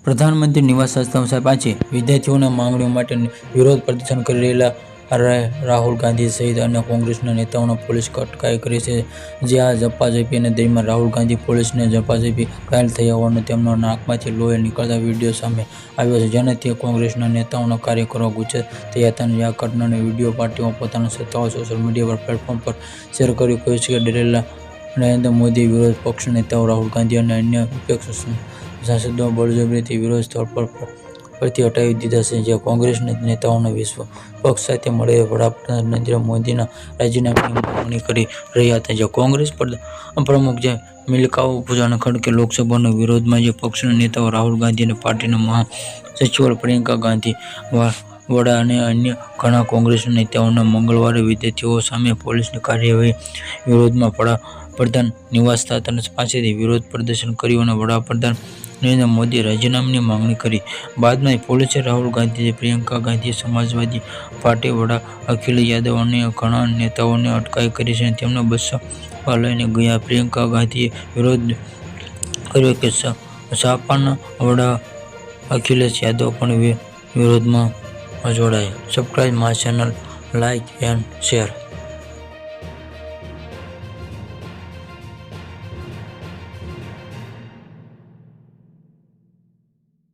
પ્રધાનમંત્રી નિવાસ સંસ્થા પાસે વિદ્યાર્થીઓના માંગણીઓ માટે વિરોધ પ્રદર્શન કરી રહેલા રાહુલ ગાંધી સહિત અન્ય કોંગ્રેસના નેતાઓને પોલીસે અટકાયત કરી છે. જે આ ઝપાઝપી દરમિયાન રાહુલ ગાંધી પોલીસની ઝપાઝપી ઘાયલ થયા હોવાનો તેમના નાકમાંથી લોહી નીકળતા વિડીયો સામે આવ્યો છે, જેનાથી કોંગ્રેસના નેતાઓના કાર્યકરો ગુસ્સે થયા હતા. આ ઘટનાનો વિડીયો પાર્ટીએ પોતાના સત્તાવાર સોશિયલ મીડિયા પ્લેટફોર્મ પર શેર કર્યો. કહ્યું છે કે ડરેલા નરેન્દ્ર મોદી વિરોધ પક્ષના નેતાઓ રાહુલ ગાંધી અને અન્ય વિપક્ષ સાંસદોએ બળજબરીથી વિરોધ સ્થળ પરથી હટાવી દીધા છે, જ્યાં કોંગ્રેસના નેતાઓના વિપક્ષ સાથે મળીને વડાપ્રધાન નરેન્દ્ર મોદીના રાજીનામાની માંગણી કરી રહ્યા હતા. જ્યાં કોંગ્રેસ પ્રમુખ મલ્લિકાર્જુન ખડગે લોકસભાના વિરોધમાં પક્ષના નેતાઓ રાહુલ ગાંધી અને પાર્ટીના મહાસચિવ પ્રિયંકા ગાંધી વાડ્રા અને અન્ય ઘણા કોંગ્રેસના નાગરિકોએ મંગળવારે વિદ્યાર્થીઓ સામે પોલીસની કાર્યવાહીના વિરોધમાં વડાપ્રધાન નિવાસ પાસેથી વિરોધ પ્રદર્શન કર્યું અને વડાપ્રધાન નરેન્દ્ર મોદીના રાજીનામાની માંગણી કરી. બાદમાં પોલીસે રાહુલ ગાંધી, પ્રિયંકા ગાંધી, સમાજવાદી પાર્ટી વડા અખિલેશ યાદવ અને ઘણા નેતાઓની અટકાયત કરી છે. તેમને બચાવવા લઈ ગયા પ્રિયંકા ગાંધીએ વિરોધ કર્યો કે સપાના વડા અખિલેશ યાદવ પણ વિરોધમાં જોડાયા. Subscribe my channel, like and share.